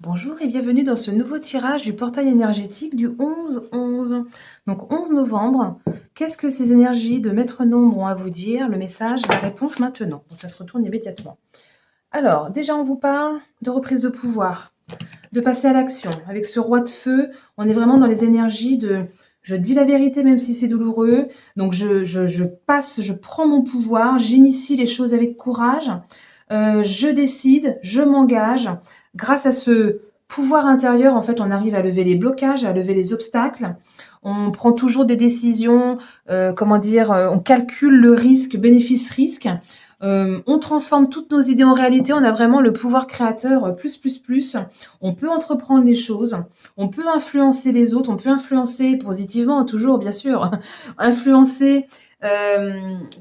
Bonjour et bienvenue dans ce nouveau tirage du portail énergétique du 11-11. Donc 11 novembre, qu'est-ce que ces énergies de maître nombre ont à vous dire? Le message, la réponse maintenant. Bon, ça se retourne immédiatement. Alors, déjà on vous parle de reprise de pouvoir, de passer à l'action. Avec ce roi de feu, on est vraiment dans les énergies de je dis la vérité même si c'est douloureux. Donc je prends mon pouvoir, j'initie les choses avec courage. Je décide, je m'engage. Grâce à ce pouvoir intérieur, en fait, on arrive à lever les blocages, à lever les obstacles. On prend toujours des décisions, on calcule le risque, bénéfice-risque. On transforme toutes nos idées en réalité. On a vraiment le pouvoir créateur plus. On peut entreprendre les choses. On peut influencer les autres. On peut influencer positivement, toujours, bien sûr. Influencer,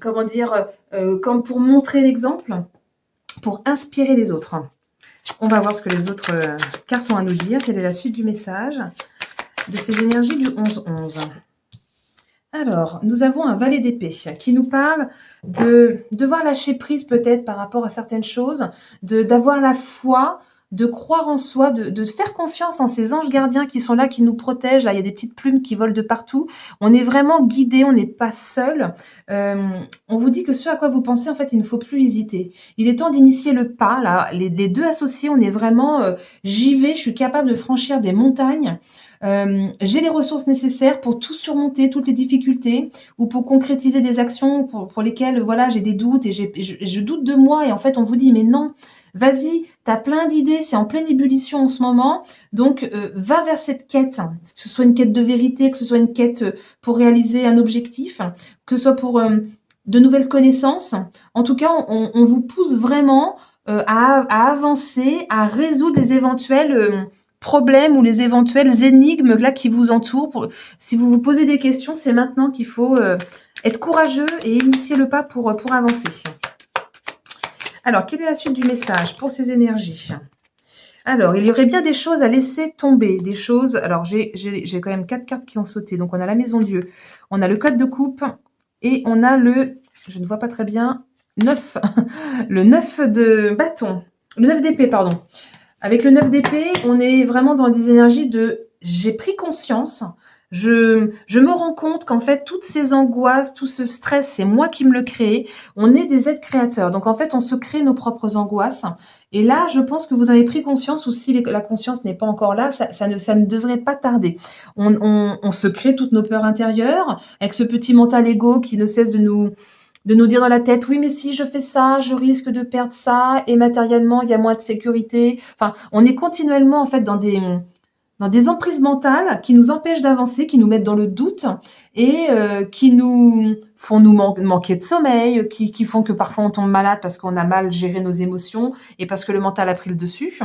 comme pour montrer l'exemple, pour inspirer les autres. On va voir ce que les autres cartes ont à nous dire. Quelle est la suite du message de ces énergies du 11-11? Alors, nous avons un valet d'épée qui nous parle de devoir lâcher prise peut-être par rapport à certaines choses, d'avoir la foi, de croire en soi, de faire confiance en ces anges gardiens qui sont là, qui nous protègent. Là, il y a des petites plumes qui volent de partout. On est vraiment guidé, on n'est pas seul. On vous dit que ce à quoi vous pensez, en fait, il ne faut plus hésiter. Il est temps d'initier le pas. Là, les deux associés, on est vraiment j'y vais, je suis capable de franchir des montagnes. J'ai les ressources nécessaires pour tout surmonter, toutes les difficultés, ou pour concrétiser des actions pour lesquelles voilà, j'ai des doutes et je doute de moi. Et en fait, on vous dit, mais non, vas-y, tu as plein d'idées, c'est en pleine ébullition en ce moment. Donc, va vers cette quête, que ce soit une quête de vérité, que ce soit une quête pour réaliser un objectif, que ce soit pour de nouvelles connaissances. En tout cas, on vous pousse vraiment à avancer, à résoudre les éventuels problèmes ou les éventuelles énigmes là qui vous entourent. Si vous vous posez des questions, c'est maintenant qu'il faut être courageux et initier le pas pour avancer. Alors, quelle est la suite du message pour ces énergies? Alors, il y aurait bien des choses à laisser tomber, des choses... Alors, j'ai quand même 4 cartes qui ont sauté. Donc, on a la maison Dieu, on a le code de coupe et on a le... Je ne vois pas très bien. 9. Le 9 de bâton. Le 9 d'épée, pardon. Avec le 9 d'épée, on est vraiment dans des énergies de j'ai pris conscience, je me rends compte qu'en fait, toutes ces angoisses, tout ce stress, c'est moi qui me le crée. On est des êtres créateurs. Donc en fait, on se crée nos propres angoisses. Et là, je pense que vous avez pris conscience, ou si la conscience n'est pas encore là, ça ne devrait pas tarder. On se crée toutes nos peurs intérieures, avec ce petit mental égo qui ne cesse de nous dire dans la tête, oui, mais si je fais ça, je risque de perdre ça, et matériellement, il y a moins de sécurité. Enfin, on est continuellement, en fait, dans des emprises mentales qui nous empêchent d'avancer, qui nous mettent dans le doute et qui nous font nous manquer de sommeil, qui font que parfois on tombe malade parce qu'on a mal géré nos émotions et parce que le mental a pris le dessus.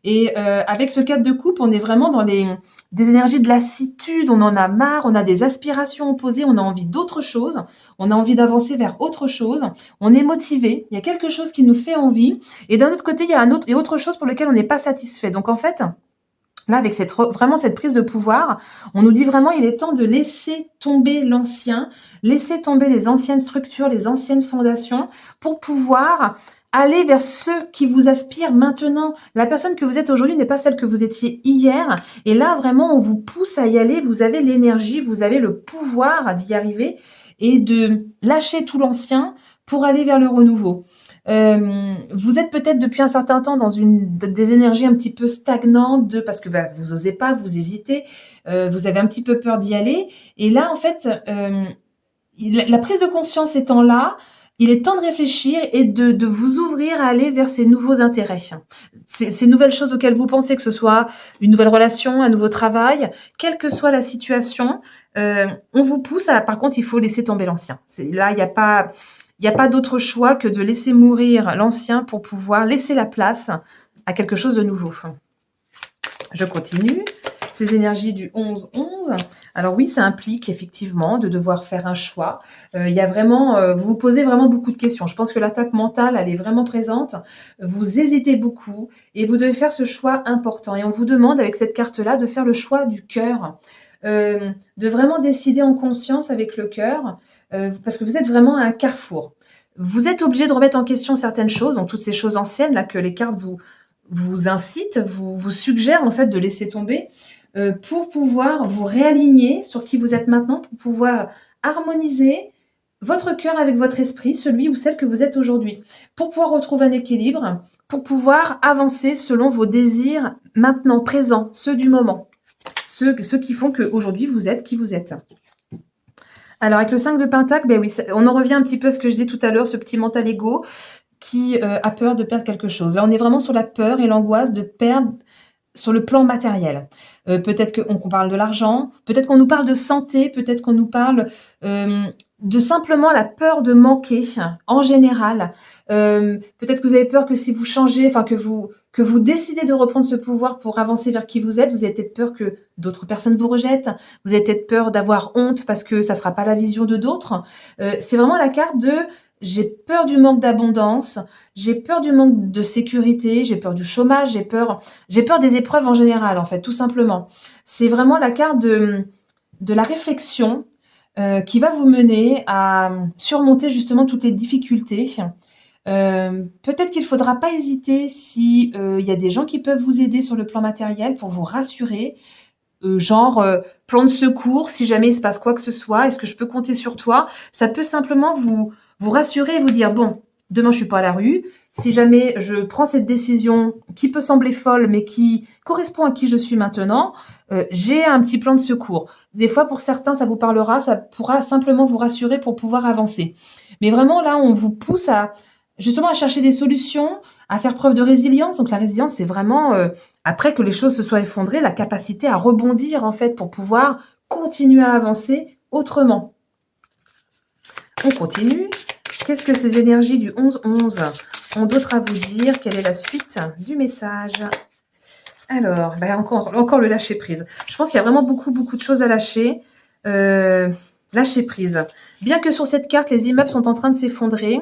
Et avec ce 4 de coupe, on est vraiment dans des énergies de lassitude, on en a marre, on a des aspirations opposées, on a envie d'autre chose, on a envie d'avancer vers autre chose, on est motivé, il y a quelque chose qui nous fait envie, et d'un autre côté, il y a autre chose pour lequel on n'est pas satisfait. Donc en fait, là, avec vraiment cette prise de pouvoir, on nous dit vraiment il est temps de laisser tomber l'ancien, laisser tomber les anciennes structures, les anciennes fondations, pour pouvoir aller vers ceux qui vous aspirent maintenant. La personne que vous êtes aujourd'hui n'est pas celle que vous étiez hier. Et là, vraiment, on vous pousse à y aller. Vous avez l'énergie, vous avez le pouvoir d'y arriver et de lâcher tout l'ancien pour aller vers le renouveau. Vous êtes peut-être depuis un certain temps dans des énergies un petit peu stagnantes parce que vous osez pas, vous hésitez, vous avez un petit peu peur d'y aller. Et là, en fait, la prise de conscience étant là, il est temps de réfléchir et de vous ouvrir à aller vers ces nouveaux intérêts. Ces nouvelles choses auxquelles vous pensez, que ce soit une nouvelle relation, un nouveau travail, quelle que soit la situation, on vous pousse à... Par contre, il faut laisser tomber l'ancien. Là, il n'y a pas d'autre choix que de laisser mourir l'ancien pour pouvoir laisser la place à quelque chose de nouveau. Je continue. Ces énergies du 11-11. Alors oui, ça implique effectivement de devoir faire un choix. Il y a vraiment, vous vous posez vraiment beaucoup de questions. Je pense que l'attaque mentale, elle est vraiment présente. Vous hésitez beaucoup et vous devez faire ce choix important. Et on vous demande avec cette carte-là de faire le choix du cœur. De vraiment décider en conscience avec le cœur, parce que vous êtes vraiment à un carrefour. Vous êtes obligé de remettre en question certaines choses, donc toutes ces choses anciennes là que les cartes vous incite, vous suggère en fait de laisser tomber pour pouvoir vous réaligner sur qui vous êtes maintenant, pour pouvoir harmoniser votre cœur avec votre esprit, celui ou celle que vous êtes aujourd'hui, pour pouvoir retrouver un équilibre, pour pouvoir avancer selon vos désirs maintenant, présents, ceux du moment, ceux qui font qu'aujourd'hui vous êtes qui vous êtes. Alors avec le 5 de Pentacle, ben oui, on en revient un petit peu à ce que je disais tout à l'heure, ce petit mental égo qui a peur de perdre quelque chose. Là, on est vraiment sur la peur et l'angoisse de perdre sur le plan matériel. Peut-être qu'on parle de l'argent, peut-être qu'on nous parle de santé, peut-être qu'on nous parle de simplement la peur de manquer en général. Peut-être que vous avez peur que si vous changez, enfin que vous décidez de reprendre ce pouvoir pour avancer vers qui vous avez peut-être peur que d'autres personnes vous rejettent, vous avez peut-être peur d'avoir honte parce que ça ne sera pas la vision de d'autres. C'est vraiment la carte de j'ai peur du manque d'abondance, j'ai peur du manque de sécurité, j'ai peur du chômage, j'ai peur des épreuves en général, en fait, tout simplement. C'est vraiment la carte de la réflexion qui va vous mener à surmonter justement toutes les difficultés. Peut-être qu'il ne faudra pas hésiter si il y a des gens qui peuvent vous aider sur le plan matériel pour vous rassurer, genre plan de secours, si jamais il se passe quoi que ce soit, est-ce que je peux compter sur toi? Ça peut simplement vous rassurer et vous dire, bon, demain je suis pas à la rue, si jamais je prends cette décision qui peut sembler folle, mais qui correspond à qui je suis maintenant, j'ai un petit plan de secours. Des fois, pour certains, ça vous parlera, ça pourra simplement vous rassurer pour pouvoir avancer. Mais vraiment, là, on vous pousse justement à chercher des solutions, à faire preuve de résilience. Donc la résilience, c'est vraiment après que les choses se soient effondrées, la capacité à rebondir en fait pour pouvoir continuer à avancer autrement. On continue. Qu'est-ce que ces énergies du 11-11 ont d'autre à vous dire? Quelle est la suite du message? Alors, ben encore le lâcher prise. Je pense qu'il y a vraiment beaucoup de choses à lâcher. Lâcher prise. Bien que sur cette carte, les immeubles sont en train de s'effondrer,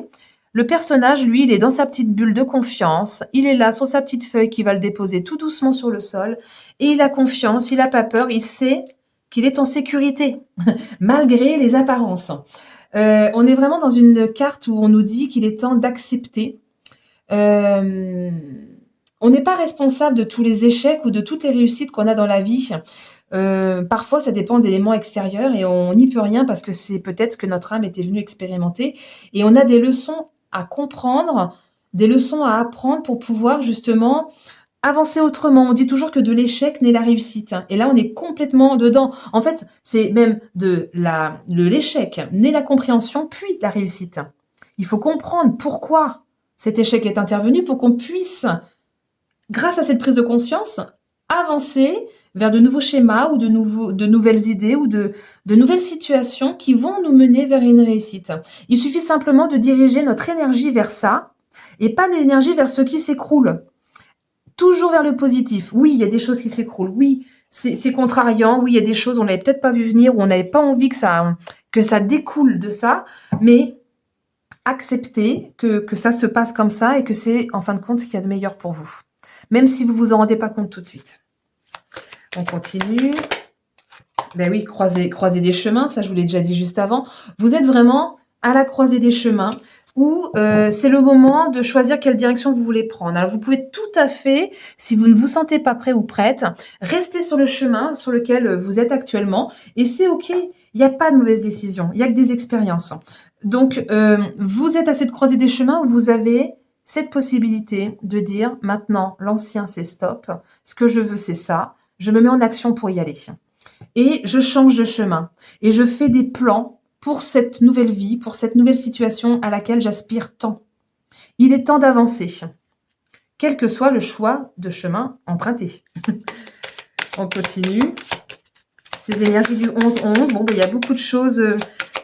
le personnage, lui, il est dans sa petite bulle de confiance. Il est là sur sa petite feuille qui va le déposer tout doucement sur le sol. Et il a confiance, il n'a pas peur, il sait qu'il est en sécurité, malgré les apparences. On est vraiment dans une carte où on nous dit qu'il est temps d'accepter. On n'est pas responsable de tous les échecs ou de toutes les réussites qu'on a dans la vie. Parfois, ça dépend d'éléments extérieurs et on n'y peut rien parce que c'est peut-être ce que notre âme était venue expérimenter. Et on a des leçons à comprendre, des leçons à apprendre pour pouvoir justement avancer autrement. On dit toujours que de l'échec naît la réussite. Et là, on est complètement dedans. En fait, c'est même de l'échec naît la compréhension, puis la réussite. Il faut comprendre pourquoi cet échec est intervenu pour qu'on puisse, grâce à cette prise de conscience, avancer vers de nouveaux schémas ou de nouvelles idées ou de nouvelles situations qui vont nous mener vers une réussite. Il suffit simplement de diriger notre énergie vers ça et pas de l'énergie vers ce qui s'écroule. Toujours vers le positif. Oui, il y a des choses qui s'écroulent. Oui, c'est contrariant. Oui, il y a des choses on n'avait peut-être pas vu venir ou on n'avait pas envie que ça découle de ça, mais accepter que ça se passe comme ça et que c'est en fin de compte ce qu'il y a de meilleur pour vous. Même si vous ne vous en rendez pas compte tout de suite. On continue. Ben oui, croiser des chemins, ça je vous l'ai déjà dit juste avant. Vous êtes vraiment à la croisée des chemins où c'est le moment de choisir quelle direction vous voulez prendre. Alors vous pouvez tout à fait, si vous ne vous sentez pas prêt ou prête, rester sur le chemin sur lequel vous êtes actuellement et c'est ok, il n'y a pas de mauvaise décision, il n'y a que des expériences. Donc vous êtes à cette croisée des chemins où vous avez cette possibilité de dire maintenant l'ancien c'est stop, ce que je veux c'est ça, je me mets en action pour y aller. Et je change de chemin. Et je fais des plans pour cette nouvelle vie, pour cette nouvelle situation à laquelle j'aspire tant. Il est temps d'avancer, quel que soit le choix de chemin emprunté. On continue. Ces énergies du 11-11, bon, ben, il y a beaucoup de choses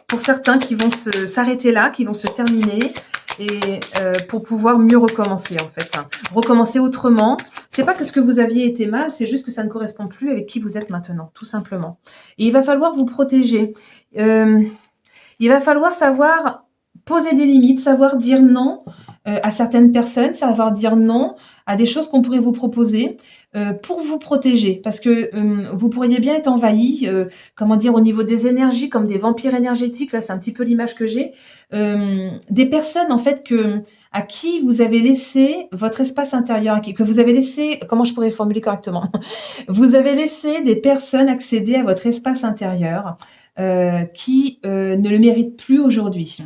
pour certains qui vont s'arrêter là, qui vont se terminer. Et pour pouvoir mieux recommencer en fait. Recommencer autrement. C'est pas que ce que vous aviez été mal, c'est juste que ça ne correspond plus avec qui vous êtes maintenant, tout simplement. Et il va falloir vous protéger. Il va falloir savoir poser des limites, savoir dire non. à certaines personnes, savoir dire non à des choses qu'on pourrait vous proposer, pour vous protéger. Parce que, vous pourriez bien être envahi, comment dire? Au niveau des énergies, comme des vampires énergétiques, là, c'est un petit peu l'image que j'ai. Des personnes, en fait, à qui vous avez laissé votre espace intérieur, que vous avez laissé, comment je pourrais formuler correctement? Vous avez laissé des personnes accéder à votre espace intérieur, qui, ne le méritent plus aujourd'hui,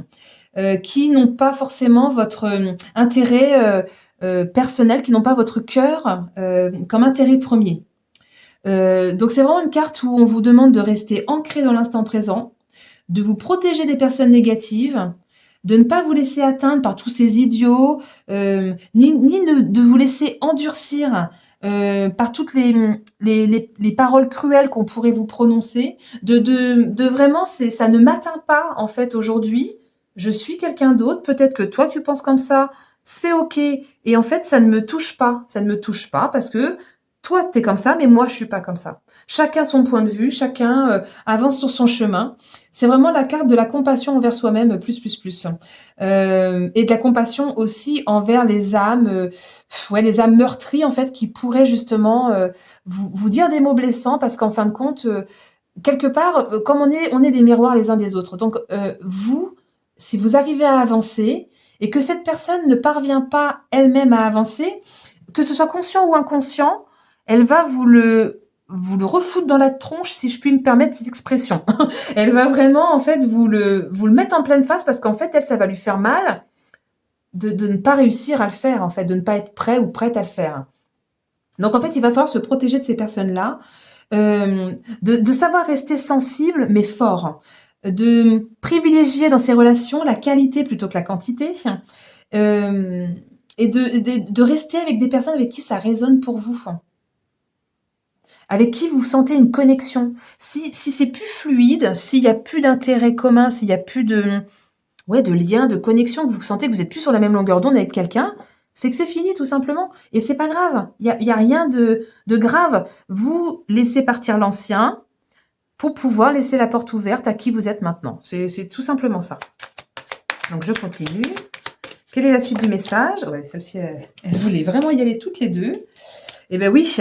qui n'ont pas forcément votre, intérêt, personnel, qui n'ont pas votre cœur, comme intérêt premier. Donc c'est vraiment une carte où on vous demande de rester ancré dans l'instant présent, de vous protéger des personnes négatives, de ne pas vous laisser atteindre par tous ces idiots, ni de vous laisser endurcir, par toutes les paroles cruelles qu'on pourrait vous prononcer, de vraiment ça ne m'atteint pas en fait aujourd'hui, je suis quelqu'un d'autre, peut-être que toi tu penses comme ça, c'est OK et en fait ça ne me touche pas. Ça ne me touche pas parce que toi tu es comme ça, mais moi je suis pas comme ça. Chacun son point de vue, chacun, avance sur son chemin. C'est vraiment la carte de la compassion envers soi-même, plus. Et de la compassion aussi envers les âmes, ouais, les âmes meurtries, en fait, qui pourraient justement, vous dire des mots blessants parce qu'en fin de compte, quelque part, comme on est des miroirs les uns des autres. Donc, vous, si vous arrivez à avancer et que cette personne ne parvient pas elle-même à avancer, que ce soit conscient ou inconscient, elle va vous le refoutre dans la tronche, si je puis me permettre cette expression. Elle va vraiment, en fait, vous le mettre en pleine face parce qu'en fait, elle, ça va lui faire mal de ne pas réussir à le faire, en fait, de ne pas être prêt ou prête à le faire. Donc, en fait, il va falloir se protéger de ces personnes-là, de savoir rester sensible mais fort, de privilégier dans ses relations la qualité plutôt que la quantité, et de rester avec des personnes avec qui ça résonne pour vous. Avec qui vous sentez une connexion. Si c'est plus fluide, s'il y a plus d'intérêt commun, s'il y a plus de ouais, de lien, de connexion, que vous sentez que vous êtes plus sur la même longueur d'onde avec quelqu'un, c'est que c'est fini tout simplement et c'est pas grave. Il y a rien de grave. Vous laissez partir l'ancien pour pouvoir laisser la porte ouverte à qui vous êtes maintenant. C'est tout simplement ça. Donc je continue. Quelle est la suite du message? Ouais, celle-ci, elle voulait vraiment y aller toutes les deux. Eh ben oui,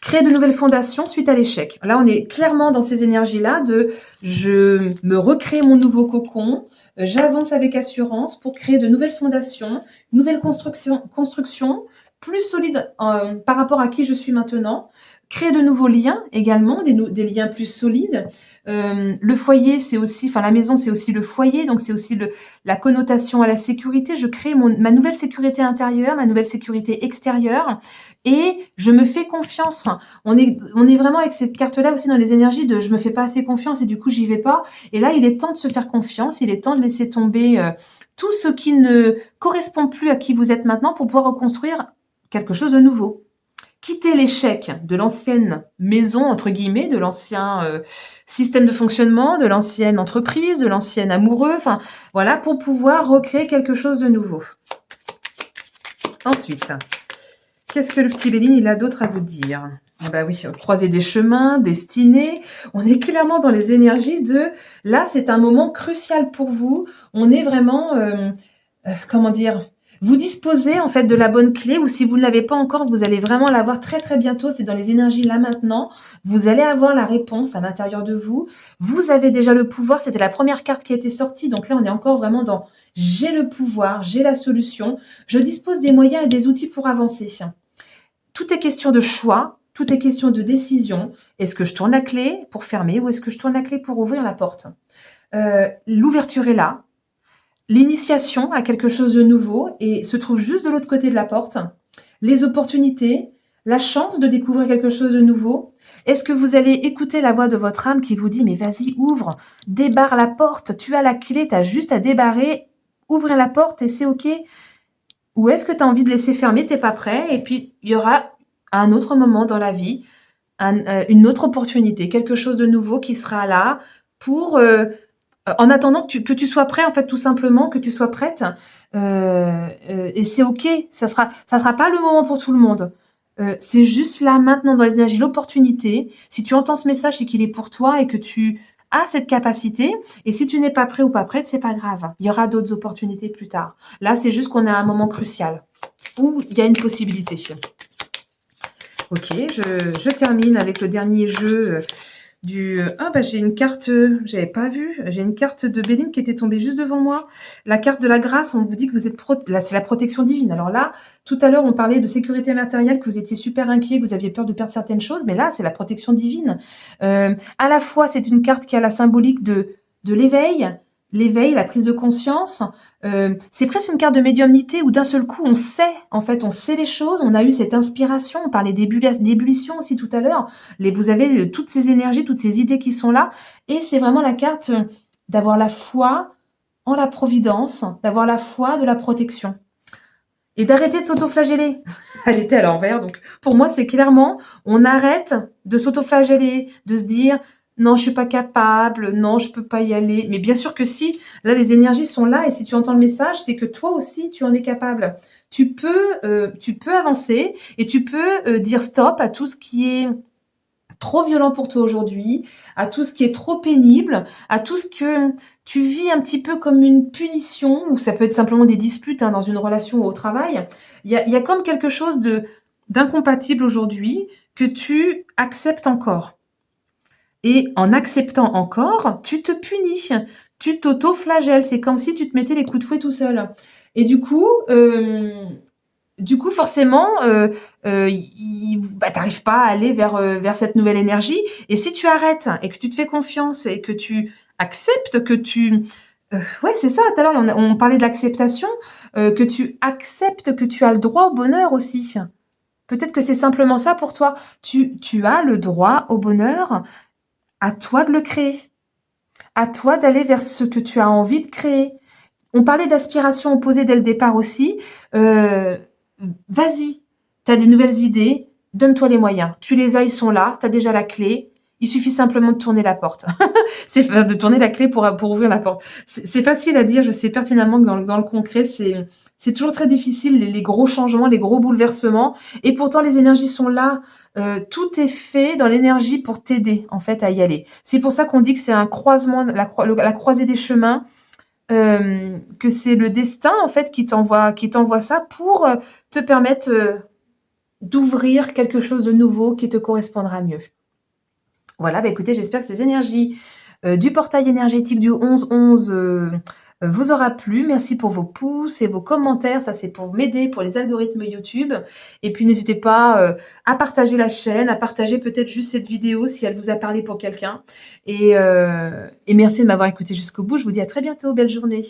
créer de nouvelles fondations suite à l'échec. Là, on est clairement dans ces énergies-là de je me recrée mon nouveau cocon, j'avance avec assurance pour créer de nouvelles fondations, nouvelles constructions plus solides par rapport à qui je suis maintenant, créer de nouveaux liens également, des liens plus solides. Le foyer, c'est aussi, enfin la maison, c'est aussi le foyer, donc c'est aussi la connotation à la sécurité. Je crée ma nouvelle sécurité intérieure, ma nouvelle sécurité extérieure et je me fais confiance. On est vraiment avec cette carte-là aussi dans les énergies de je me fais pas assez confiance et du coup j'y vais pas. Et là, il est temps de se faire confiance, il est temps de laisser tomber tout ce qui ne correspond plus à qui vous êtes maintenant pour pouvoir reconstruire quelque chose de nouveau. Quitter l'échec de l'ancienne maison, entre guillemets, de l'ancien système de fonctionnement, de l'ancienne entreprise, de l'ancien amoureux, enfin voilà, pour pouvoir recréer quelque chose de nouveau. Ensuite, qu'est-ce que le petit Béline, il a d'autre à vous dire? Ah bah oui, croiser des chemins, destinée. On est clairement dans les énergies de... Là, c'est un moment crucial pour vous. On est vraiment... comment dire? Vous disposez en fait de la bonne clé ou si vous ne l'avez pas encore, vous allez vraiment l'avoir très très bientôt. C'est dans les énergies là maintenant. Vous allez avoir la réponse à l'intérieur de vous. Vous avez déjà le pouvoir. C'était la première carte qui a été sortie. Donc là, on est encore vraiment dans j'ai le pouvoir, j'ai la solution. Je dispose des moyens et des outils pour avancer. Tout est question de choix. Tout est question de décision. Est-ce que je tourne la clé pour fermer ou est-ce que je tourne la clé pour ouvrir la porte? L'ouverture est là. L'initiation à quelque chose de nouveau et se trouve juste de l'autre côté de la porte. Les opportunités, la chance de découvrir quelque chose de nouveau. Est-ce que vous allez écouter la voix de votre âme qui vous dit « mais vas-y, ouvre, débarre la porte, tu as la clé, tu as juste à débarrer, ouvrir la porte et c'est OK ». Ou est-ce que tu as envie de laisser fermer, tu n'es pas prêt et puis il y aura un autre moment dans la vie, une autre opportunité, quelque chose de nouveau qui sera là pour... en attendant que tu sois prêt, en fait, tout simplement, que tu sois prête. Et c'est OK. Ça sera pas le moment pour tout le monde. C'est juste là, maintenant, dans les énergies, l'opportunité. Si tu entends ce message, c'est qu'il est pour toi et que tu a cette capacité. Et si tu n'es pas prêt ou pas prête, c'est pas grave. Il y aura d'autres opportunités plus tard. Là, c'est juste qu'on est à un moment crucial où il y a une possibilité. Ok, je termine avec le dernier jeu Ah, bah j'ai une carte, j'avais pas vu. J'ai une carte de Béline qui était tombée juste devant moi. La carte de la grâce, on vous dit que vous êtes là, c'est la protection divine. Alors là, tout à l'heure, on parlait de sécurité matérielle, que vous étiez super inquiet, que vous aviez peur de perdre certaines choses, mais là, c'est la protection divine. À la fois, c'est une carte qui a la symbolique de l'éveil, la prise de conscience. C'est presque une carte de médiumnité où d'un seul coup, on sait, en fait, on sait les choses, on a eu cette inspiration, on parlait d'ébullition aussi tout à l'heure. Vous avez toutes ces énergies, toutes ces idées qui sont là, et c'est vraiment la carte d'avoir la foi en la providence, d'avoir la foi de la protection. Et d'arrêter de s'autoflageller. Elle était à l'envers, donc pour moi, c'est clairement, on arrête de s'autoflageller, de se dire, non, je suis pas capable, non, je peux pas y aller. Mais bien sûr que si, là, les énergies sont là, et si tu entends le message, c'est que toi aussi, tu en es capable. Tu peux avancer, et tu peux dire stop à tout ce qui est trop violent pour toi aujourd'hui, à tout ce qui est trop pénible, à tout ce que tu vis un petit peu comme une punition, ou ça peut être simplement des disputes dans une relation ou au travail. Il y a comme quelque chose d'incompatible aujourd'hui que tu acceptes encore. Et en acceptant encore, tu te punis, tu t'auto-flagelles. C'est comme si tu te mettais les coups de fouet tout seul. Et du coup, forcément, tu n'arrives pas à aller vers cette nouvelle énergie. Et si tu arrêtes et que tu te fais confiance et que tu acceptes ouais, c'est ça, tout à l'heure, on parlait de l'acceptation, que tu acceptes que tu as le droit au bonheur aussi. Peut-être que c'est simplement ça pour toi. Tu as le droit au bonheur, à toi de le créer, à toi d'aller vers ce que tu as envie de créer. On parlait d'aspiration opposée dès le départ aussi. Vas-y, tu as des nouvelles idées, donne-toi les moyens. Tu les as, ils sont là, tu as déjà la clé. Il suffit simplement de tourner la porte. De tourner la clé pour ouvrir la porte. C'est facile à dire, je sais pertinemment que dans le concret, c'est toujours très difficile, les gros changements, les gros bouleversements. Et pourtant, les énergies sont là. Tout est fait dans l'énergie pour t'aider, en fait, à y aller. C'est pour ça qu'on dit que c'est un croisement, la croisée des chemins, que c'est le destin en fait qui t'envoie ça pour te permettre d'ouvrir quelque chose de nouveau qui te correspondra mieux. Voilà, bah écoutez, j'espère que ces énergies du portail énergétique du 11-11 vous aura plu. Merci pour vos pouces et vos commentaires. Ça, c'est pour m'aider pour les algorithmes YouTube. Et puis, n'hésitez pas à partager la chaîne, à partager peut-être juste cette vidéo si elle vous a parlé pour quelqu'un. Et merci de m'avoir écouté jusqu'au bout. Je vous dis à très bientôt. Belle journée.